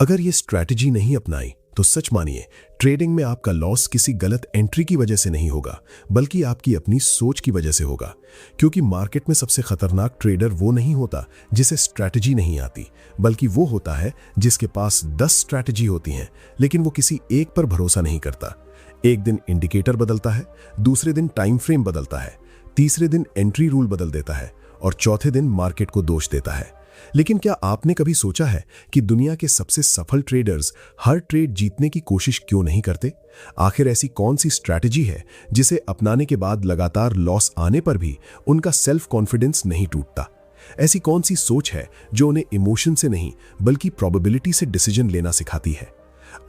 अगर ये स्ट्रैटेजी नहीं अपनाई तो सच मानिए ट्रेडिंग में आपका लॉस किसी गलत एंट्री की वजह से नहीं होगा, बल्कि आपकी अपनी सोच की वजह से होगा। क्योंकि मार्केट में सबसे खतरनाक ट्रेडर वो नहीं होता जिसे स्ट्रैटेजी नहीं आती, बल्कि वो होता है जिसके पास 10 स्ट्रैटेजी होती हैं लेकिन वो किसी एक पर भरोसा नहीं करता। एक दिन इंडिकेटर बदलता है, दूसरे दिन टाइम फ्रेम बदलता है, तीसरे दिन एंट्री रूल बदल देता है और चौथे दिन मार्केट को दोष देता है। लेकिन क्या आपने कभी सोचा है कि दुनिया के सबसे सफल ट्रेडर्स हर ट्रेड जीतने की कोशिश क्यों नहीं करते? आखिर ऐसी कौन सी स्ट्रैटेजी है जिसे अपनाने के बाद लगातार लॉस आने पर भी उनका सेल्फ कॉन्फिडेंस नहीं टूटता? ऐसी कौन सी सोच है जो उन्हें इमोशन से नहीं बल्कि प्रोबेबिलिटी से डिसीजन लेना सिखाती है?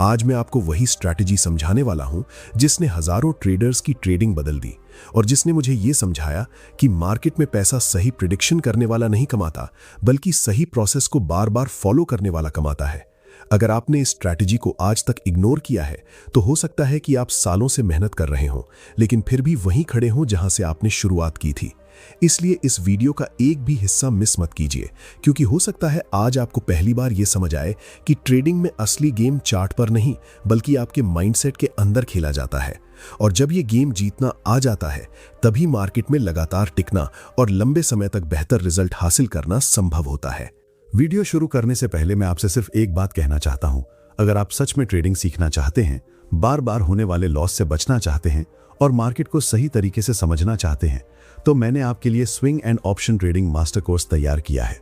आज मैं आपको वही स्ट्रैटेजी समझाने वाला हूं जिसने हजारों ट्रेडर्स की ट्रेडिंग बदल दी और जिसने मुझे यह समझाया कि मार्केट में पैसा सही प्रिडिक्शन करने वाला नहीं कमाता, बल्कि सही प्रोसेस को बार बार फॉलो करने वाला कमाता है। अगर आपने इस स्ट्रैटेजी को आज तक इग्नोर किया है तो हो सकता है कि आप सालों से मेहनत कर रहे हों लेकिन फिर भी वहीं खड़े हों जहां से आपने शुरुआत की थी। इसलिए इस वीडियो का एक भी हिस्सा मिस मत कीजिए, क्योंकि हो सकता है आज आपको पहली बार यह समझ आए कि ट्रेडिंग में असली गेम चार्ट पर नहीं बल्कि आपके माइंडसेट के अंदर खेला जाता है। और जब यह गेम जीतना आ जाता है तभी मार्केट में लगातार टिकना और लंबे समय तक बेहतर रिजल्ट हासिल करना संभव होता है। वीडियो शुरू करने से पहले मैं आपसे सिर्फ एक बात कहना चाहता हूं। अगर आप सच में ट्रेडिंग सीखना चाहते हैं, बार बार होने वाले लॉस से बचना चाहते हैं और मार्केट को सही तरीके से समझना चाहते हैं, तो मैंने आपके लिए swing and option trading master course तैयार किया है।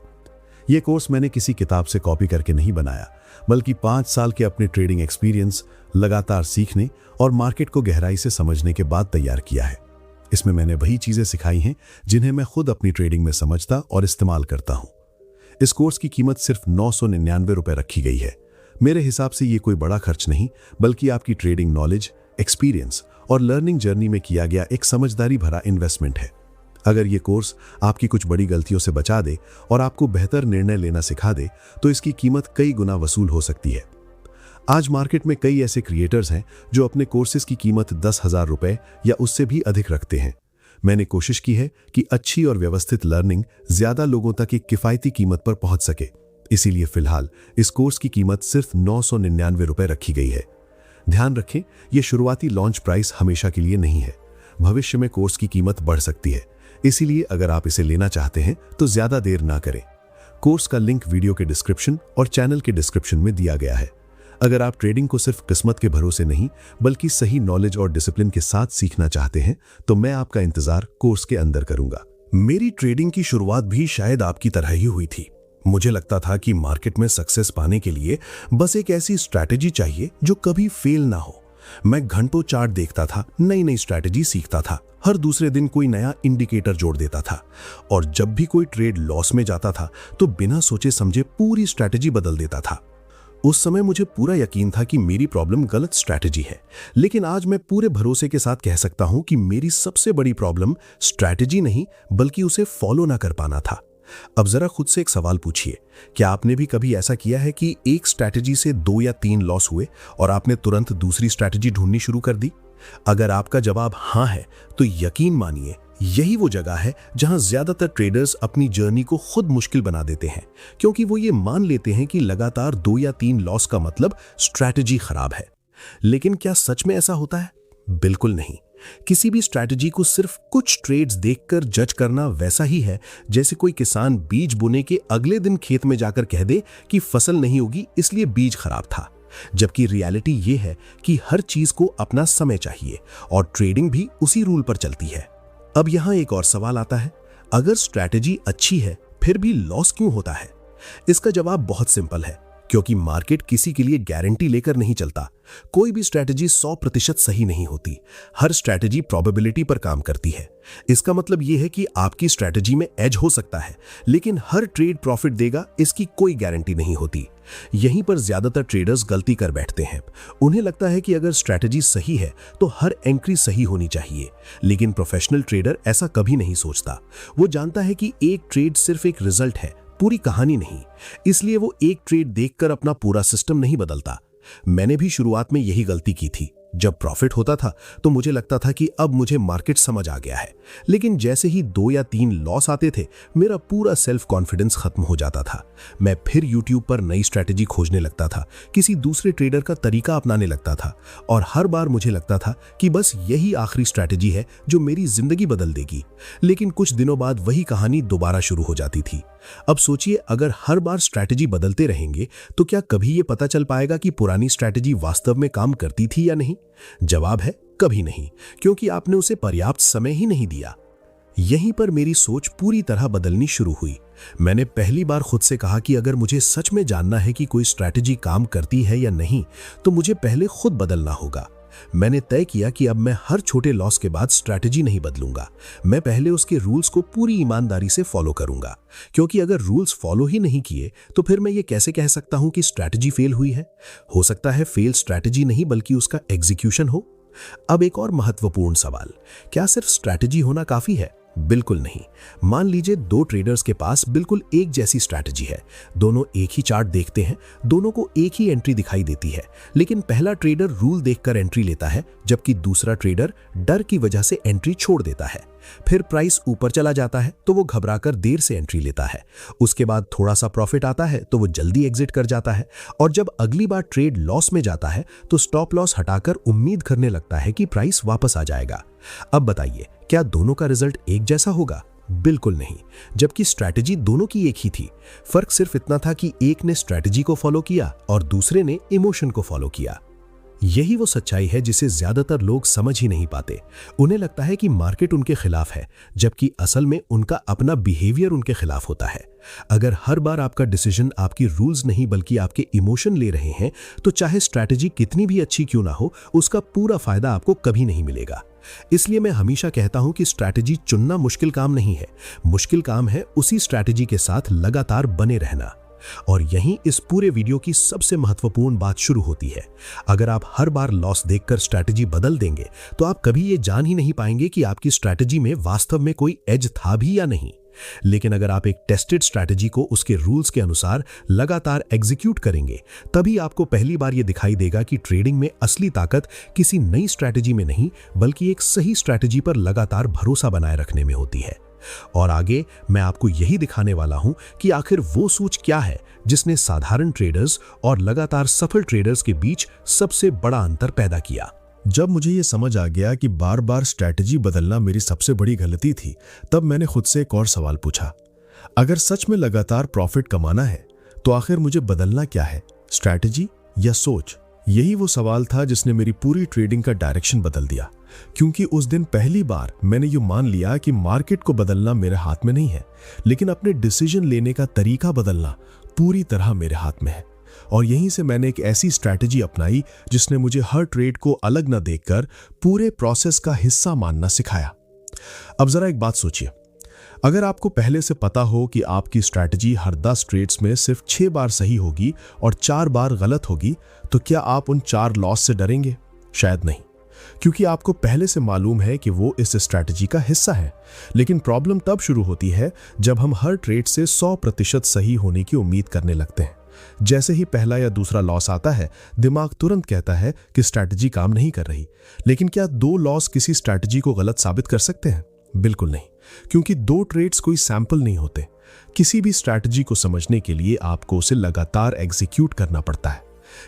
यह कोर्स मैंने किसी किताब से कॉपी करके नहीं बनाया, बल्कि 5 साल के अपने ट्रेडिंग एक्सपीरियंस, लगातार सीखने और मार्केट को गहराई से समझने के बाद तैयार किया है। इसमें मैंने वही चीजें सिखाई हैं जिन्हें मैं खुद अपनी ट्रेडिंग में समझता और इस्तेमाल करता हूं। इस कोर्स की कीमत सिर्फ 999 रुपए रखी गई है। मेरे हिसाब से ये कोई बड़ा खर्च नहीं, बल्कि आपकी ट्रेडिंग नॉलेज, एक्सपीरियंस और लर्निंग जर्नी में किया गया एक समझदारी भरा इन्वेस्टमेंट है। अगर ये कोर्स आपकी कुछ बड़ी गलतियों से बचा दे और आपको बेहतर निर्णय लेना सिखा दे तो इसकी कीमत कई गुना वसूल हो सकती है। आज मार्केट में कई ऐसे क्रिएटर्स हैं जो अपने कोर्सेज की कीमत 10,000 रुपए या उससे भी अधिक रखते हैं। मैंने कोशिश की है कि अच्छी और व्यवस्थित लर्निंग ज्यादा लोगों तक एक किफायती कीमत पर पहुंच सके। इसीलिए फिलहाल इस कोर्स की कीमत सिर्फ 999 रुपए रखी गई है। ध्यान रखें, यह शुरुआती लॉन्च प्राइस हमेशा के लिए नहीं है। भविष्य में कोर्स की कीमत बढ़ सकती है, इसीलिए अगर आप इसे लेना चाहते हैं तो ज्यादा देर ना करें। कोर्स का लिंक वीडियो के डिस्क्रिप्शन और चैनल के डिस्क्रिप्शन में दिया गया है। अगर आप ट्रेडिंग को सिर्फ किस्मत के भरोसे नहीं बल्कि सही नॉलेज और डिसिप्लिन के साथ सीखना चाहते हैं तो मैं आपका इंतजार कोर्स के अंदर करूंगा। मेरी ट्रेडिंग की शुरुआत भी शायद आपकी तरह ही हुई थी। मुझे लगता था कि मार्केट में सक्सेस पाने के लिए बस एक ऐसी स्ट्रैटेजी चाहिए जो कभी फेल ना हो। मैं घंटों चार्ट देखता था, नई नई स्ट्रैटेजी सीखता था, हर दूसरे दिन कोई नया इंडिकेटर जोड़ देता था और जब भी कोई ट्रेड लॉस में जाता था तो बिना सोचे समझे पूरी स्ट्रैटेजी बदल देता था। उस समय मुझे पूरा यकीन था कि मेरी प्रॉब्लम गलत स्ट्रैटेजी है, लेकिन आज मैं पूरे भरोसे के साथ कह सकता हूं कि मेरी सबसे बड़ी प्रॉब्लम स्ट्रैटेजी नहीं बल्कि उसे फॉलो ना कर पाना था। अब जरा खुद से एक सवाल पूछिए, क्या आपने भी कभी ऐसा किया है कि एक स्ट्रैटेजी से 2 या 3 लॉस हुए और आपने तुरंत दूसरी स्ट्रैटेजी ढूंढनी शुरू कर दी? अगर आपका जवाब हाँ है तो यकीन मानिए यही वो जगह है जहां ज्यादातर ट्रेडर्स अपनी जर्नी को खुद मुश्किल बना देते हैं, क्योंकि वो ये मान लेते हैं कि लगातार 2 या 3 लॉस का मतलब स्ट्रैटेजी खराब है। लेकिन क्या सच में ऐसा होता है? बिल्कुल नहीं। किसी भी स्ट्रैटेजी को सिर्फ कुछ ट्रेड्स देखकर जज करना वैसा ही है जैसे कोई किसान बीज बोने के अगले दिन खेत में जाकर कह दे कि फसल नहीं होगी इसलिए बीज खराब था। जबकि रियलिटी ये है कि हर चीज को अपना समय चाहिए और ट्रेडिंग भी उसी रूल पर चलती है। अब यहां एक और सवाल आता है, अगर स्ट्रैटेजी अच्छी है फिर भी लॉस क्यों होता है? इसका जवाब बहुत सिंपल है, क्योंकि मार्केट किसी के लिए गारंटी लेकर नहीं चलता। कोई भी स्ट्रैटेजी 100% सही नहीं होती। हर स्ट्रैटेजी प्रोबेबिलिटी पर काम करती है। इसका मतलब यह है कि आपकी स्ट्रैटेजी में एज हो सकता है, लेकिन हर ट्रेड प्रॉफिट देगा इसकी कोई गारंटी नहीं होती। यहीं पर ज्यादातर ट्रेडर्स गलती कर बैठते हैं। उन्हें लगता है कि अगर स्ट्रैटेजी सही है तो हर एंट्री सही होनी चाहिए, लेकिन प्रोफेशनल ट्रेडर ऐसा कभी नहीं सोचता। वो जानता है कि एक ट्रेड सिर्फ एक रिजल्ट है, पूरी कहानी नहीं। इसलिए वो एक ट्रेड देखकर अपना पूरा सिस्टम नहीं बदलता। मैंने भी शुरुआत में यही गलती की थी। जब प्रॉफिट होता था तो मुझे लगता था कि अब मुझे मार्केट समझ आ गया है, लेकिन जैसे ही 2 या 3 लॉस आते थे मेरा पूरा सेल्फ कॉन्फिडेंस खत्म हो जाता था। मैं फिर YouTube पर नई स्ट्रैटेजी खोजने लगता था, किसी दूसरे ट्रेडर का तरीका अपनाने लगता था और हर बार मुझे लगता था कि बस यही आखिरी स्ट्रैटेजी है जो मेरी जिंदगी बदल देगी। लेकिन कुछ दिनों बाद वही कहानी दोबारा शुरू हो जाती थी। अब सोचिए, अगर हर बार स्ट्रैटेजी बदलते रहेंगे तो क्या कभी ये पता चल पाएगा कि पुरानी स्ट्रैटेजी वास्तव में काम करती थी या नहीं? जवाब है कभी नहीं, क्योंकि आपने उसे पर्याप्त समय ही नहीं दिया। यहीं पर मेरी सोच पूरी तरह बदलनी शुरू हुई। मैंने पहली बार खुद से कहा कि अगर मुझे सच में जानना है कि कोई स्ट्रैटेजी काम करती है या नहीं तो मुझे पहले खुद बदलना होगा। मैंने तय किया कि अब मैं हर छोटे लॉस के बाद स्ट्रैटेजी नहीं बदलूंगा। मैं पहले उसके रूल्स को पूरी ईमानदारी से फॉलो करूंगा, क्योंकि अगर रूल्स फॉलो ही नहीं किए तो फिर मैं ये कैसे कह सकता हूं कि स्ट्रैटेजी फेल हुई है? हो सकता है फेल स्ट्रैटेजी नहीं बल्कि उसका एग्जीक्यूशन हो। अब एक और महत्वपूर्ण सवाल, क्या सिर्फ स्ट्रैटेजी होना काफी है? बिल्कुल नहीं। मान लीजिए 2 ट्रेडर्स के पास बिल्कुल एक जैसी स्ट्रैटेजी है, दोनों एक ही चार्ट देखते हैं, दोनों को एक ही एंट्री दिखाई देती है, लेकिन पहला ट्रेडर रूल देखकर एंट्री लेता है जबकि दूसरा ट्रेडर डर की वजह से एंट्री छोड़ देता है। फिर प्राइस ऊपर चला जाता है तो वो घबराकर देर से एंट्री लेता है, उसके बाद थोड़ा सा प्रॉफिट आता है तो वो जल्दी एग्जिट कर जाता है, और जब अगली बार ट्रेड लॉस में जाता है तो स्टॉप लॉस हटाकर उम्मीद करने लगता है कि प्राइस वापस आ जाएगा। अब बताइए, क्या दोनों का रिजल्ट एक जैसा होगा? बिल्कुल नहीं, जबकि स्ट्रैटेजी दोनों की एक ही थी। फर्क सिर्फ इतना था कि एक ने स्ट्रैटेजी को फॉलो किया और दूसरे ने इमोशन को फॉलो किया। यही वो सच्चाई है जिसे ज्यादातर लोग समझ ही नहीं पाते। उन्हें लगता है कि मार्केट उनके खिलाफ है, जबकि असल में उनका अपना बिहेवियर उनके खिलाफ होता है। अगर हर बार आपका डिसीजन आपकी रूल्स नहीं बल्कि आपके इमोशन ले रहे हैं तो चाहे स्ट्रैटेजी कितनी भी अच्छी क्यों ना हो, उसका पूरा फायदा आपको कभी नहीं मिलेगा। इसलिए मैं हमेशा कहता हूं कि स्ट्रैटेजी चुनना मुश्किल काम नहीं है, मुश्किल काम है उसी स्ट्रैटेजी के साथ लगातार बने रहना। और यहीं इस पूरे वीडियो की सबसे महत्वपूर्ण बात शुरू होती है। अगर आप हर बार लॉस देखकर स्ट्रैटेजी बदल देंगे तो आप कभी ये जान ही नहीं पाएंगे कि आपकी स्ट्रैटेजी में वास्तव में कोई एज था भी या नहीं। लेकिन अगर आप एक टेस्टेड स्ट्रैटेजी को उसके रूल्स के अनुसार लगातार एग्जीक्यूट करेंगे, तभी आपको पहली बार यह दिखाई देगा कि ट्रेडिंग में असली ताकत किसी नई स्ट्रैटेजी में नहीं बल्कि एक सही स्ट्रैटेजी पर लगातार भरोसा बनाए रखने में होती है। और आगे मैं आपको यही दिखाने वाला हूं कि आखिर वो सोच क्या है जिसने साधारण ट्रेडर्स और लगातार सफल ट्रेडर्स के बीच सबसे बड़ा अंतर पैदा किया। जब मुझे ये समझ आ गया कि बार बार स्ट्रैटेजी बदलना मेरी सबसे बड़ी गलती थी, तब मैंने खुद से एक और सवाल पूछा, अगर सच में लगातार प्रॉफिट कमाना है तो आखिर मुझे बदलना क्या है, स्ट्रैटेजी या सोच? यही वो सवाल था जिसने मेरी पूरी ट्रेडिंग का डायरेक्शन बदल दिया, क्योंकि उस दिन पहली बार मैंने ये मान लिया कि मार्केट को बदलना मेरे हाथ में नहीं है, लेकिन अपने डिसीजन लेने का तरीका बदलना पूरी तरह मेरे हाथ में है। और यहीं से मैंने एक ऐसी स्ट्रैटेजी अपनाई जिसने मुझे हर ट्रेड को अलग न देखकर पूरे प्रोसेस का हिस्सा मानना सिखाया। अब जरा एक बात सोचिए, अगर आपको पहले से पता हो कि आपकी स्ट्रैटेजी हर 10 ट्रेड्स में सिर्फ 6 बार सही होगी और 4 बार गलत होगी, तो क्या आप उन 4 लॉस से डरेंगे? शायद नहीं, क्योंकि आपको पहले से मालूम है कि वो इस स्ट्रैटेजी का हिस्सा है। लेकिन प्रॉब्लम तब शुरू होती है जब हम हर ट्रेड से 100% सही होने की उम्मीद करने लगते हैं। जैसे ही पहला या दूसरा लॉस आता है, दिमाग तुरंत कहता है कि स्ट्रैटेजी काम नहीं कर रही। लेकिन क्या 2 लॉस किसी स्ट्रैटेजी को गलत साबित कर सकते हैं? बिल्कुल नहीं, क्योंकि 2 ट्रेड्स कोई सैंपल नहीं होते। किसी भी स्ट्रैटेजी को समझने के लिए आपको उसे लगातार एग्जीक्यूट करना पड़ता है।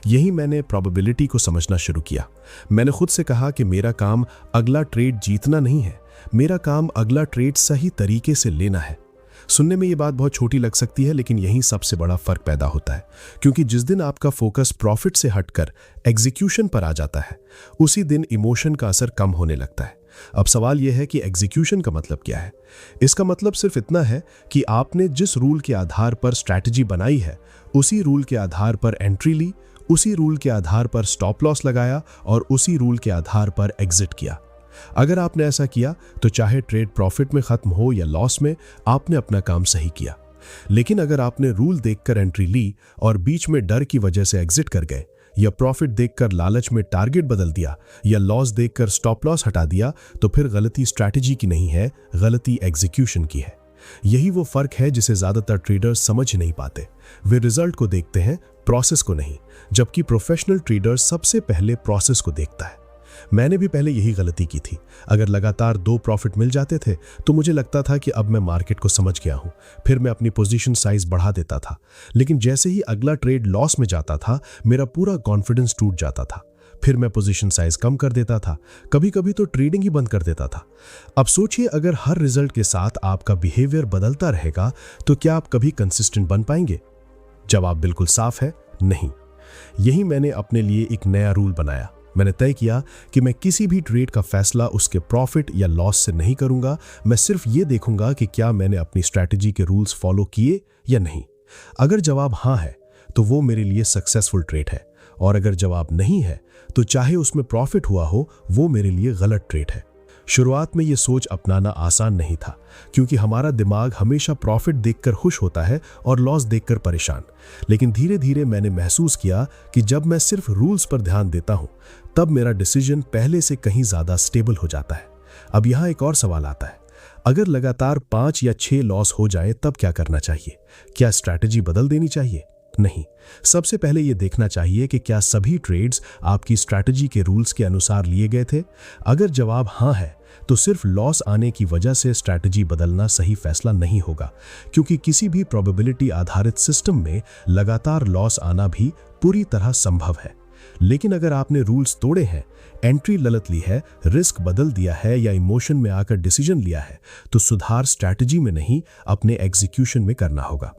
यही मैंने प्रोबेबिलिटी को समझना शुरू किया। मैंने खुद से कहा कि मेरा काम अगला ट्रेड जीतना नहीं है, मेरा काम अगला ट्रेड सही तरीके से लेना है। सुनने में ये बात बहुत छोटी लग सकती है, लेकिन यही सबसे बड़ा फर्क पैदा होता है, क्योंकि जिस दिन आपका फोकस प्रॉफिट से हटकर एग्जीक्यूशन पर आ जाता है, उसी दिन इमोशन का असर कम होने लगता है। अब सवाल यह है कि एग्जीक्यूशन का मतलब क्या है? इसका मतलब सिर्फ इतना है कि आपने जिस रूल के आधार पर स्ट्रैटेजी बनाई है, उसी रूल के आधार पर एंट्री ली, उसी रूल के आधार पर स्टॉप लॉस लगाया और उसी रूल के आधार पर एग्जिट किया। अगर आपने ऐसा किया तो चाहे ट्रेड प्रॉफिट में खत्म हो या लॉस में, आपने अपना काम सही किया। लेकिन अगर आपने रूल देखकर एंट्री ली और बीच में डर की वजह से एग्जिट कर गए, या प्रॉफिट देखकर लालच में टारगेट बदल दिया, या लॉस देखकर स्टॉप लॉस हटा दिया, तो फिर गलती स्ट्रैटेजी की नहीं है, गलती एग्जीक्यूशन की है। यही वो फर्क है जिसे ज्यादातर ट्रेडर्स समझ नहीं पाते। वे रिजल्ट को देखते हैं, प्रोसेस को नहीं, जबकि प्रोफेशनल ट्रेडर सबसे पहले प्रोसेस को देखता है। मैंने भी पहले यही गलती की थी। अगर लगातार 2 प्रॉफिट मिल जाते थे तो मुझे लगता था कि अब मैं मार्केट को समझ गया हूं। फिर मैं अपनी पोजीशन साइज बढ़ा देता था, लेकिन जैसे ही अगला ट्रेड लॉस में जाता था मेरा पूरा कॉन्फिडेंस टूट जाता था। फिर मैं पोजीशन साइज कम कर देता था, कभी कभी तो ट्रेडिंग ही बंद कर देता था। अब सोचिए, अगर हर रिजल्ट के साथ आपका बिहेवियर बदलता रहेगा तो क्या आप कभी कंसिस्टेंट बन पाएंगे? जवाब बिल्कुल साफ है, नहीं। यही मैंने अपने लिए एक नया रूल बनाया। मैंने तय किया कि मैं किसी भी ट्रेड का फैसला उसके प्रॉफिट या लॉस से नहीं करूंगा। मैं सिर्फ ये देखूंगा कि क्या मैंने अपनी स्ट्रैटेजी के रूल्स फॉलो किए या नहीं। अगर जवाब हाँ है तो वो मेरे लिए सक्सेसफुल ट्रेड है, और अगर जवाब नहीं है तो चाहे उसमें प्रॉफिट हुआ हो वो मेरे लिए गलत ट्रेड है। शुरुआत में ये सोच अपनाना आसान नहीं था, क्योंकि हमारा दिमाग हमेशा प्रॉफिट देखकर खुश होता है और लॉस देखकर परेशान। लेकिन धीरे धीरे मैंने महसूस किया कि जब मैं सिर्फ रूल्स पर ध्यान देता हूं तब मेरा डिसीजन पहले से कहीं ज्यादा स्टेबल हो जाता है। अब यहां एक और सवाल आता है, अगर लगातार 5 या 6 लॉस हो जाए तब क्या करना चाहिए? क्या स्ट्रैटेजी बदल देनी चाहिए? नहीं। सबसे पहले यह देखना चाहिए कि क्या सभी ट्रेड्स आपकी स्ट्रैटेजी के रूल्स के अनुसार लिए गए थे। अगर जवाब हाँ है तो सिर्फ लॉस आने की वजह से स्ट्रैटेजी बदलना सही फैसला नहीं होगा, क्योंकि किसी भी प्रोबेबिलिटी आधारित सिस्टम में लगातार लॉस आना भी पूरी तरह संभव है। लेकिन अगर आपने रूल्स तोड़े हैं, एंट्री गलत ली है, रिस्क बदल दिया है या इमोशन में आकर डिसीजन लिया है, तो सुधार स्ट्रैटेजी में नहीं अपने एग्जीक्यूशन में करना होगा।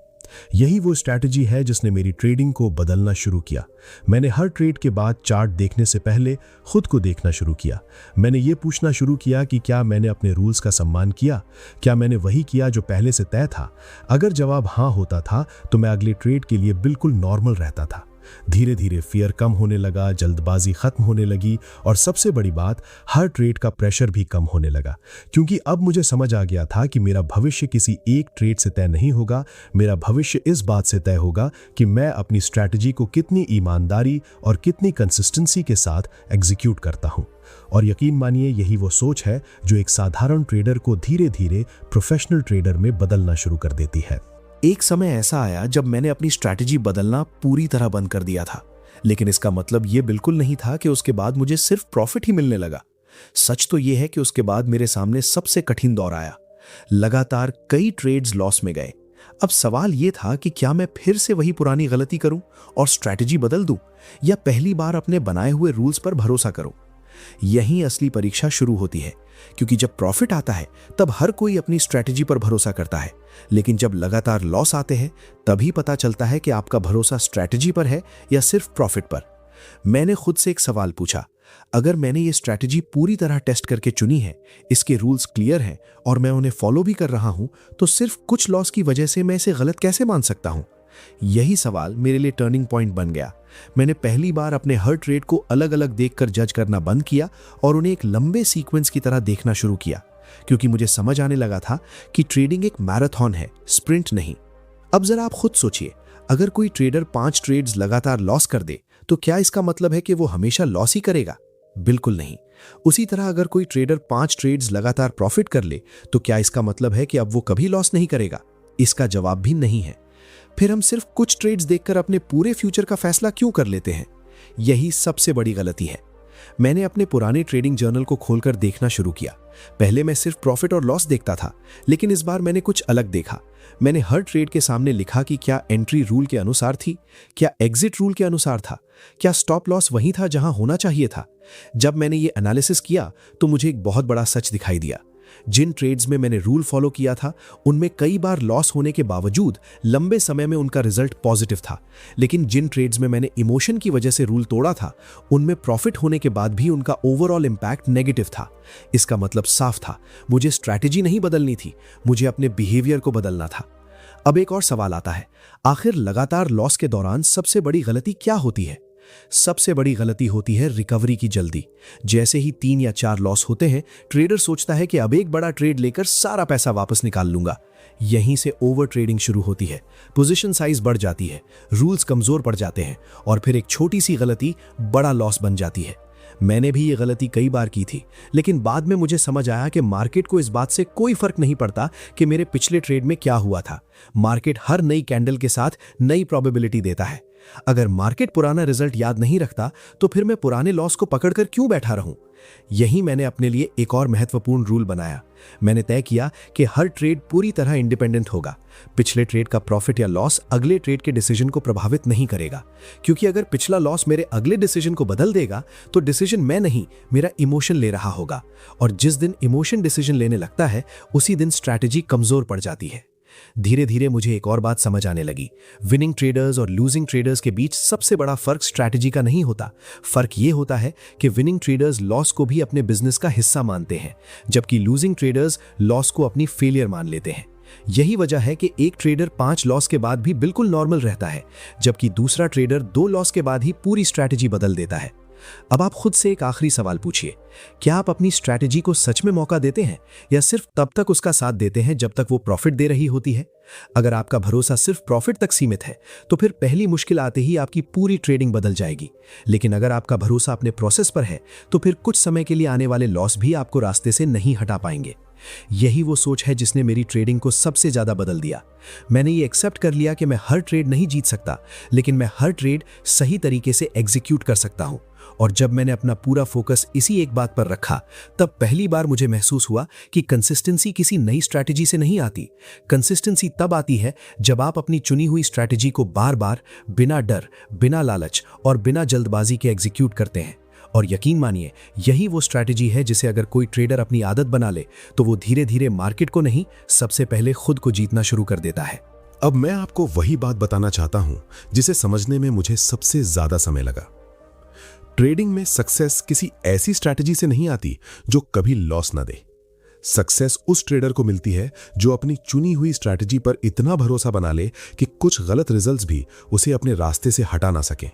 यही वो स्ट्रैटेजी है जिसने मेरी ट्रेडिंग को बदलना शुरू किया। मैंने हर ट्रेड के बाद चार्ट देखने से पहले खुद को देखना शुरू किया। मैंने ये पूछना शुरू किया कि क्या मैंने अपने रूल्स का सम्मान किया, क्या मैंने वही किया जो पहले से तय था। अगर जवाब हाँ होता था तो मैं अगले ट्रेड के लिए बिल्कुल नॉर्मल रहता था। धीरे धीरे फियर कम होने लगा, जल्दबाजी खत्म होने लगी, और सबसे बड़ी बात, हर ट्रेड का प्रेशर भी कम होने लगा, क्योंकि अब मुझे समझ आ गया था कि मेरा भविष्य किसी एक ट्रेड से तय नहीं होगा। मेरा भविष्य इस बात से तय होगा कि मैं अपनी स्ट्रैटेजी को कितनी ईमानदारी और कितनी कंसिस्टेंसी के साथ एग्जीक्यूट करता हूं। और यकीन मानिए, यही वो सोच है जो एक साधारण ट्रेडर को धीरे धीरे प्रोफेशनल ट्रेडर में बदलना शुरू कर देती है। एक समय ऐसा आया जब मैंने अपनी स्ट्रैटेजी बदलना पूरी तरह बंद कर दिया था, लेकिन इसका मतलब यह बिल्कुल नहीं था कि उसके बाद मुझे सिर्फ प्रॉफिट ही मिलने लगा। सच तो यह है कि उसके बाद मेरे सामने सबसे कठिन दौर आया। लगातार कई ट्रेड्स लॉस में गए। अब सवाल यह था कि क्या मैं फिर से वही पुरानी गलती करूं और स्ट्रैटेजी बदल दूं, या पहली बार अपने बनाए हुए रूल्स पर भरोसा करूं। यहीं असली परीक्षा शुरू होती है, क्योंकि जब प्रॉफिट आता है तब हर कोई अपनी स्ट्रैटेजी पर भरोसा करता है, लेकिन जब लगातार लॉस आते हैं तभी पता चलता है कि आपका भरोसा स्ट्रैटेजी पर है या सिर्फ प्रॉफिट पर। मैंने खुद से एक सवाल पूछा, अगर मैंने ये स्ट्रैटेजी पूरी तरह टेस्ट करके चुनी है, इसके रूल्स क्लियर हैं और मैं उन्हें फॉलो भी कर रहा हूं, तो सिर्फ कुछ लॉस की वजह से मैं इसे गलत कैसे मान सकता हूं? यही सवाल मेरे लिए टर्निंग पॉइंट बन गया। मैंने पहली बार अपने हर ट्रेड को अलग अलग देखकर जज करना बंद किया और उन्हें एक लंबे सीक्वेंस की तरह देखना शुरू किया, क्योंकि मुझे समझ आने लगा था कि ट्रेडिंग एक मैराथन है, स्प्रिंट नहीं। अब जरा आप खुद सोचिए, अगर कोई ट्रेडर 5 ट्रेड्स लगातार लॉस कर दे तो क्या इसका मतलब है कि वो हमेशा लॉस ही करेगा? बिल्कुल नहीं। उसी तरह अगर कोई ट्रेडर 5 ट्रेड्स लगातार प्रॉफिट कर ले तो क्या इसका मतलब है कि अब वो कभी लॉस नहीं करेगा? इसका जवाब भी नहीं है। फिर हम सिर्फ कुछ ट्रेड्स देखकर अपने पूरे फ्यूचर का फैसला क्यों कर लेते हैं? यही सबसे बड़ी गलती है। मैंने अपने पुराने ट्रेडिंग जर्नल को खोलकर देखना शुरू किया। पहले मैं सिर्फ प्रॉफिट और लॉस देखता था, लेकिन इस बार मैंने कुछ अलग देखा। मैंने हर ट्रेड के सामने लिखा कि क्या एंट्री रूल के अनुसार थी, क्या एग्जिट रूल के अनुसार था, क्या स्टॉप लॉस वहीं था जहां होना चाहिए था। जब मैंने ये एनालिसिस किया तो मुझे एक बहुत बड़ा सच दिखाई दिया। जिन ट्रेड्स में मैंने रूल फॉलो किया था उनमें कई बार लॉस होने के बावजूद लंबे समय में उनका रिजल्ट पॉजिटिव था, लेकिन जिन ट्रेड्स में मैंने इमोशन की वजह से रूल तोड़ा था उनमें प्रॉफिट होने के बाद भी उनका ओवरऑल इंपैक्ट नेगेटिव था। इसका मतलब साफ था, मुझे स्ट्रैटेजी नहीं बदलनी थी, मुझे अपने बिहेवियर को बदलना था। अब एक और सवाल आता है, आखिर लगातार लॉस के दौरान सबसे बड़ी गलती क्या होती है? सबसे बड़ी गलती होती है रिकवरी की जल्दी। जैसे ही 3 या 4 लॉस होते हैं, ट्रेडर सोचता है कि अब एक बड़ा ट्रेड लेकर सारा पैसा वापस निकाल लूंगा। यहीं से ओवर ट्रेडिंग शुरू होती है, पोजीशन साइज बढ़ जाती है, रूल्स कमजोर पड़ जाते हैं और फिर एक छोटी सी गलती बड़ा लॉस बन जाती है। मैंने भी ये गलती कई बार की थी, लेकिन बाद में मुझे समझ आया कि मार्केट को इस बात से कोई फर्क नहीं पड़ता कि मेरे पिछले ट्रेड में क्या हुआ था। मार्केट हर नई कैंडल के साथ नई प्रोबेबिलिटी देता है। अगर मार्केट पुराना रिजल्ट याद नहीं रखता तो फिर मैं पुराने लॉस को पकड़कर क्यों बैठा रहूं? यही मैंने अपने लिए एक और महत्वपूर्ण रूल बनाया। मैंने तय किया कि हर ट्रेड पूरी तरह इंडिपेंडेंट होगा। पिछले ट्रेड का प्रॉफिट या लॉस अगले ट्रेड के डिसीजन को प्रभावित नहीं करेगा, क्योंकि अगर पिछला लॉस मेरे अगले डिसीजन को बदल देगा तो डिसीजन मैं नहीं, मेरा इमोशन ले रहा होगा। और जिस दिन इमोशन डिसीजन लेने लगता है उसी दिन स्ट्रैटेजी कमजोर पड़ जाती है। धीरे धीरे मुझे एक और बात समझ आने लगी। विनिंग ट्रेडर्स और लूजिंग ट्रेडर्स के बीच सबसे बड़ा फर्क स्ट्रैटेजी का नहीं होता। फर्क ये होता है कि विनिंग ट्रेडर्स लॉस को भी अपने बिजनेस का हिस्सा मानते हैं, जबकि लूजिंग ट्रेडर्स लॉस को अपनी फेलियर मान लेते हैं। यही वजह है कि एक ट्रेडर 5 लॉस के बाद भी बिल्कुल नॉर्मल रहता है, जबकि दूसरा ट्रेडर 2 लॉस के बाद ही पूरी स्ट्रैटेजी बदल देता है। अब आप खुद से एक आखिरी सवाल पूछिए, क्या आप अपनी स्ट्रैटेजी को सच में मौका देते हैं या सिर्फ तब तक उसका साथ देते हैं जब तक वो प्रॉफिट दे रही होती है? अगर आपका भरोसा सिर्फ प्रॉफिट तक सीमित है तो फिर पहली मुश्किल आते ही आपकी पूरी ट्रेडिंग बदल जाएगी। लेकिन अगर आपका भरोसा अपने प्रोसेस पर है तो फिर कुछ समय के लिए आने वाले लॉस भी आपको रास्ते से नहीं हटा पाएंगे। यही वो सोच है जिसने मेरी ट्रेडिंग को सबसे ज्यादा बदल दिया। मैंने ये एक्सेप्ट कर लिया कि मैं हर ट्रेड नहीं जीत सकता, लेकिन मैं हर ट्रेड सही तरीके से एग्जीक्यूट कर सकता हूं। और जब मैंने अपना पूरा फोकस इसी एक बात पर रखा, तब पहली बार मुझे महसूस हुआ कि कंसिस्टेंसी किसी नई स्ट्रैटेजी से नहीं आती। कंसिस्टेंसी तब आती है जब आप अपनी चुनी हुई स्ट्रैटेजी को बार बार बिना डर, बिना लालच और बिना जल्दबाजी के एग्जीक्यूट करते हैं। और यकीन मानिए, यही वो स्ट्रैटेजी है जिसे अगर कोई ट्रेडर अपनी आदत बना ले तो वो धीरे धीरे मार्केट को नहीं, सबसे पहले खुद को जीतना शुरू कर देता है। अब मैं आपको वही बात बताना चाहता हूं जिसे समझने में मुझे सबसे ज्यादा समय लगा। ट्रेडिंग में सक्सेस किसी ऐसी स्ट्रैटेजी से नहीं आती जो कभी लॉस ना दे। सक्सेस उस ट्रेडर को मिलती है जो अपनी चुनी हुई स्ट्रैटेजी पर इतना भरोसा बना ले कि कुछ गलत रिजल्ट्स भी उसे अपने रास्ते से हटा ना सके।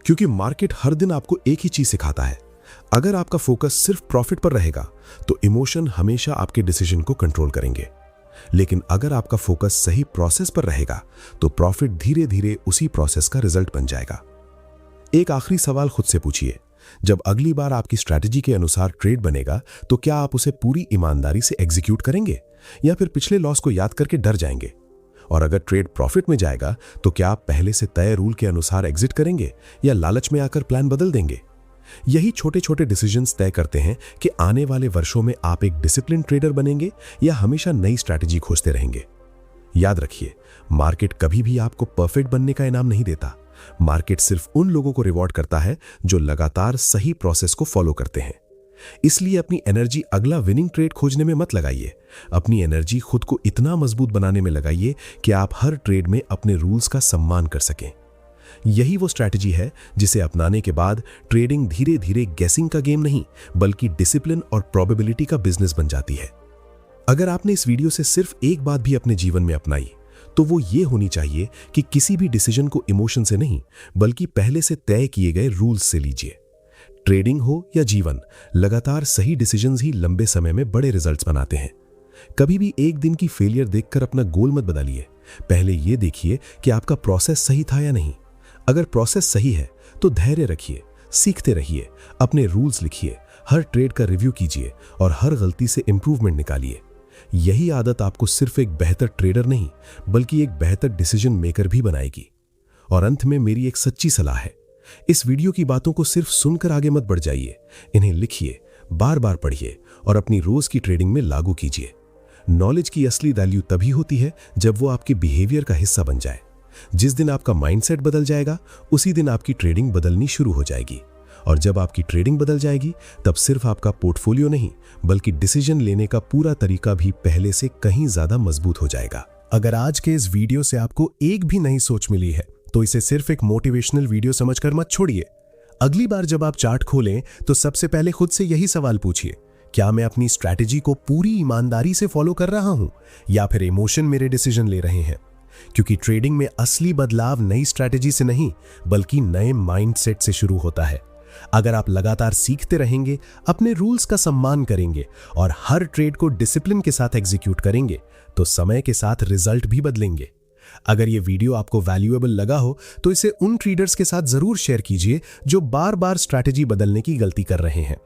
क्योंकि मार्केट हर दिन आपको एक ही चीज सिखाता है, अगर आपका फोकस सिर्फ प्रॉफिट पर रहेगा तो इमोशन हमेशा आपके डिसीजन को कंट्रोल करेंगे। लेकिन अगर आपका फोकस सही प्रोसेस पर रहेगा तो प्रॉफिट धीरे धीरे उसी प्रोसेस का रिजल्ट बन जाएगा। एक आखिरी सवाल खुद से पूछिए, जब अगली बार आपकी स्ट्रैटेजी के अनुसार ट्रेड बनेगा तो क्या आप उसे पूरी ईमानदारी से एग्जीक्यूट करेंगे या फिर पिछले लॉस को याद करके डर जाएंगे? और अगर ट्रेड प्रॉफिट में जाएगा तो क्या आप पहले से तय रूल के अनुसार एग्जिट करेंगे या लालच में आकर प्लान बदल देंगे? यही छोटे छोटे डिसीजंस तय करते हैं कि आने वाले वर्षों में आप एक डिसिप्लिन ट्रेडर बनेंगे या हमेशा नई स्ट्रैटेजी खोजते रहेंगे। याद रखिए, मार्केट कभी भी आपको परफेक्ट बनने का इनाम नहीं देता। मार्केट सिर्फ उन लोगों को रिवॉर्ड करता है जो लगातार सही प्रोसेस को फॉलो करते हैं। इसलिए अपनी एनर्जी अगला विनिंग ट्रेड खोजने में मत लगाइए। अपनी एनर्जी खुद को इतना मजबूत बनाने में लगाइए कि आप हर ट्रेड में अपने रूल्स का सम्मान कर सकें। यही वो स्ट्रैटेजी है जिसे अपनाने के बाद ट्रेडिंग धीरे धीरे गेसिंग का गेम नहीं बल्कि डिसिप्लिन और प्रोबेबिलिटी का बिजनेस बन जाती है। अगर आपने इस वीडियो से सिर्फ एक बात भी अपने जीवन में अपनाई तो वो ये होनी चाहिए कि किसी भी डिसीजन को इमोशन से नहीं बल्कि पहले से तय किए गए रूल्स से लीजिए। ट्रेडिंग हो या जीवन, लगातार सही डिसीजंस ही लंबे समय में बड़े रिजल्ट्स बनाते हैं। कभी भी एक दिन की फेलियर देखकर अपना गोल मत बदलिए। पहले ये देखिए कि आपका प्रोसेस सही था या नहीं। अगर प्रोसेस सही है तो धैर्य रखिए, सीखते रहिए, अपने रूल्स लिखिए, हर ट्रेड का रिव्यू कीजिए और हर गलती से इंप्रूवमेंट निकालिए। यही आदत आपको सिर्फ एक बेहतर ट्रेडर नहीं बल्कि एक बेहतर डिसीजन मेकर भी बनाएगी। और अंत में मेरी एक सच्ची सलाह है, इस वीडियो की बातों को सिर्फ सुनकर आगे मत बढ़ जाइए। इन्हें लिखिए, बार बार पढ़िए और अपनी रोज की ट्रेडिंग में लागू कीजिए। नॉलेज की असली वैल्यू तभी होती है जब वो आपके बिहेवियर का हिस्सा बन जाए। जिस दिन आपका माइंडसेट बदल जाएगा उसी दिन आपकी ट्रेडिंग बदलनी शुरू हो जाएगी। और जब आपकी ट्रेडिंग बदल जाएगी तब सिर्फ आपका पोर्टफोलियो नहीं बल्कि डिसीजन लेने का पूरा तरीका भी पहले से कहीं ज्यादा मजबूत हो जाएगा। अगर आज के इस वीडियो से आपको एक भी नई सोच मिली है तो इसे सिर्फ एक मोटिवेशनल वीडियो समझकर मत छोड़िए। अगली बार जब आप चार्ट खोलें तो सबसे पहले खुद से यही सवाल पूछिए, क्या मैं अपनी स्ट्रैटेजी को पूरी ईमानदारी से फॉलो कर रहा हूं या फिर इमोशन मेरे डिसीजन ले रहे हैं? क्योंकि ट्रेडिंग में असली बदलाव नई स्ट्रैटेजी से नहीं बल्कि नए माइंडसेट से शुरू होता है। अगर आप लगातार सीखते रहेंगे, अपने रूल्स का सम्मान करेंगे और हर ट्रेड को डिसिप्लिन के साथ एग्जीक्यूट करेंगे तो समय के साथ रिजल्ट भी बदलेंगे। अगर ये वीडियो आपको वैल्यूएबल लगा हो तो इसे उन ट्रेडर्स के साथ जरूर शेयर कीजिए जो बार बार स्ट्रैटेजी बदलने की गलती कर रहे हैं।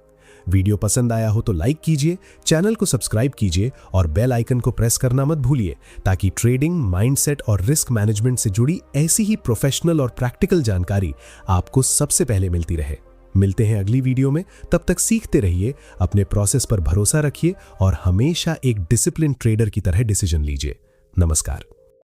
वीडियो पसंद आया हो तो लाइक कीजिए, चैनल को सब्सक्राइब कीजिए और बेल आइकन को प्रेस करना मत भूलिए ताकि ट्रेडिंग, माइंडसेट और रिस्क मैनेजमेंट से जुड़ी ऐसी ही प्रोफेशनल और प्रैक्टिकल जानकारी आपको सबसे पहले मिलती रहे। मिलते हैं अगली वीडियो में, तब तक सीखते रहिए, अपने प्रोसेस पर भरोसा रखिए और हमेशा एक डिसिप्लिन ट्रेडर की तरह डिसीजन लीजिए। नमस्कार।